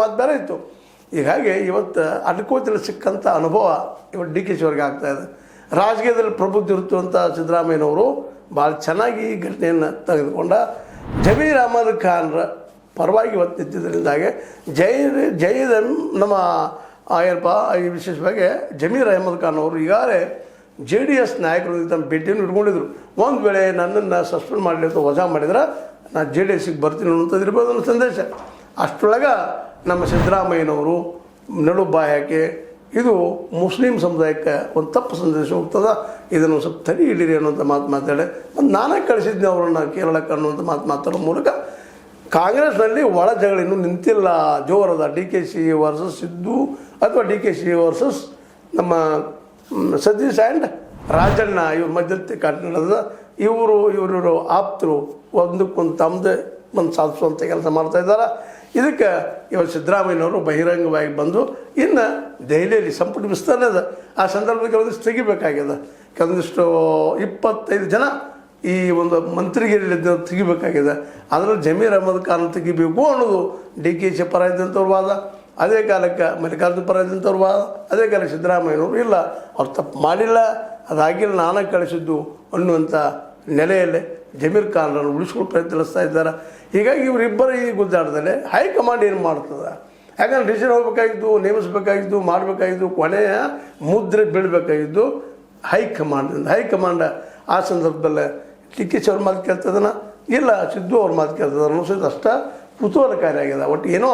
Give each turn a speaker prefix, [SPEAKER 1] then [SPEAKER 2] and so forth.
[SPEAKER 1] ಮಾತು ಬೇರೆ ಇತ್ತು. ಹೀಗಾಗಿ ಇವತ್ತು ಅಡ್ಕೋತಿಯಲ್ಲಿ ಸಿಕ್ಕಂಥ ಅನುಭವ ಇವತ್ತು ಡಿ ಕೆ ಶಿ ಅವ್ರಿಗೆ ಆಗ್ತಾಯಿದೆ. ರಾಜಕೀಯದಲ್ಲಿ ಪ್ರಬುದ್ಧ ಇರುತ್ತಂಥ ಸಿದ್ದರಾಮಯ್ಯನವರು ಭಾಳ ಚೆನ್ನಾಗಿ ಈ ಘಟನೆಯನ್ನು ತೆಗೆದುಕೊಂಡ ಜಮೀರ್ ಅಹಮದ್ ಖಾನ್ರ ಪರವಾಗಿ ಇವತ್ತು ನಿಂತಿದ್ದರಿಂದಾಗೆ ಜೈದ ನಮ್ಮ ಏನಪ್ಪ ಈ ವಿಶೇಷವಾಗಿ ಜಮೀರ್ ಅಹಮದ್ ಖಾನ್ ಅವರು ಈಗಾಗಲೇ JDS ನಾಯಕರು ತಮ್ಮ ಭೇಟಿಯನ್ನು ಇಟ್ಕೊಂಡಿದ್ರು. ಒಂದು ವೇಳೆ ನನ್ನನ್ನು ಸಸ್ಪೆಂಡ್ ಮಾಡಲಿ ಅಥವಾ ವಜಾ ಮಾಡಿದ್ರೆ ನಾನು JDSಗೆ ಬರ್ತೀನಿ ಅನ್ನೋಂಥದ್ದು ಇರ್ಬೋದು ಅನ್ನೋ ಸಂದೇಶ. ಅಷ್ಟರೊಳಗೆ ನಮ್ಮ ಸಿದ್ದರಾಮಯ್ಯನವರು ನಡುಬಾಯಕ್ಕೆ ಇದು ಮುಸ್ಲಿಂ ಸಮುದಾಯಕ್ಕೆ ಒಂದು ತಪ್ಪು ಸಂದೇಶ ಹೋಗ್ತದೆ, ಇದನ್ನು ಸ್ವಲ್ಪ ತಡಿ ಹಿಡೀರಿ ಅನ್ನೋಂಥ ಮಾತು ಮಾತಾಡಿ ಒಂದು ನಾನೇ ಕಳಿಸಿದ್ದೆ ಅವರನ್ನು ಕೇರಳಕ್ಕೆ ಅನ್ನುವಂಥ ಮಾತು ಮಾತಾಡೋ ಮೂಲಕ ಕಾಂಗ್ರೆಸ್ನಲ್ಲಿ ಒಳ ಜಗಳ ಇನ್ನೂ ನಿಂತಿಲ್ಲ, ಜೋರದ DKC ವರ್ಸಸ್ ಸಿದ್ದು ಅಥವಾ DKC ವರ್ಸಸ್ ನಮ್ಮ ಸತೀಶ್ ಆ್ಯಂಡ್ ರಾಜಣ್ಣ ಇವ್ರ ಮಧ್ಯಸ್ಥಿ ಕಾಟಿನದ ಇವರು ಆಪ್ತರು ಒಂದಕ್ಕೊಂದು ತಮ್ಮದೇ ಒಂದು ಸಾಧಿಸುವಂಥ ಕೆಲಸ ಮಾಡ್ತಾಯಿದ್ದಾರೆ. ಇದಕ್ಕೆ ಇವತ್ತು ಸಿದ್ದರಾಮಯ್ಯನವರು ಬಹಿರಂಗವಾಗಿ ಬಂದು ಇನ್ನು ದೆಹಲಿಯಲ್ಲಿ ಸಂಪುಟ ವಿಸ್ತರಣೆ ಅದ, ಆ ಸಂದರ್ಭದಲ್ಲಿ ಕೆಲವೊಂದಿಷ್ಟು ತೆಗಿಬೇಕಾಗಿದೆ. ಕೆಲವೊಂದಿಷ್ಟು 25 ಜನ ಈ ಒಂದು ಮಂತ್ರಿಗಿರಿಲಿದ್ದ ತೆಗಿಬೇಕಾಗಿದೆ. ಅದರಲ್ಲಿ ಜಮೀರ್ ಅಹಮದ್ ಖಾನ್ ತೆಗಿಬೇಕು ಅನ್ನೋದು DKC ಪರ ಇದ್ದಂಥವ್ರ ವಾದ. ಅದೇ ಕಾಲಕ್ಕೆ ಮಲ್ಲಿಕಾರ್ಜುನ ಪರ ಇದ್ದಂಥವ್ರ ವಾದ. ಅದೇ ಕಾಲಕ್ಕೆ ಸಿದ್ದರಾಮಯ್ಯನವರು ಇಲ್ಲ ಅವ್ರು ತಪ್ಪು ಮಾಡಿಲ್ಲ, ಅದಾಗಿಲ್ಲ ನಾನೇ ಕಳಿಸಿದ್ದು ಅನ್ನುವಂಥ ನೆಲೆಯಲ್ಲೇ ಜಮೀರ್ ಖಾನ್ರನ್ನು ಉಳಿಸ್ಕೊಳ್ಳೋ ಪ್ರಯತ್ನಿಸ್ತಾ ಇದ್ದಾರೆ. ಹೀಗಾಗಿ ಇವರಿಬ್ಬರು ಈ ಗುದ್ದಾಟದಲ್ಲಿ ಹೈಕಮಾಂಡ್ ಏನು ಮಾಡ್ತದೆ? ಯಾಕಂದ್ರೆ ಡಿಸಿಷನ್ ಹೋಗ್ಬೇಕಾಗಿದ್ದು, ನೇಮಿಸಬೇಕಾಗಿದ್ದು, ಮಾಡಬೇಕಾಗಿದ್ದು, ಕೊನೆಯ ಮುದ್ರೆ ಬೀಳಬೇಕಾಗಿದ್ದು ಹೈಕಮಾಂಡ್. ಆ ಸಂದರ್ಭದಲ್ಲಿ DKC ಅವ್ರ ಮಾತು ಕೇಳ್ತದನ ಇಲ್ಲ ಸಿದ್ದು ಅವ್ರ ಮಾತು ಕೇಳ್ತದ ಅನ್ನೋದು ಅಷ್ಟ ಕುತೂಹಲಕಾರಿಯಾಗಿದೆ. ಒಟ್ಟು ಏನೋ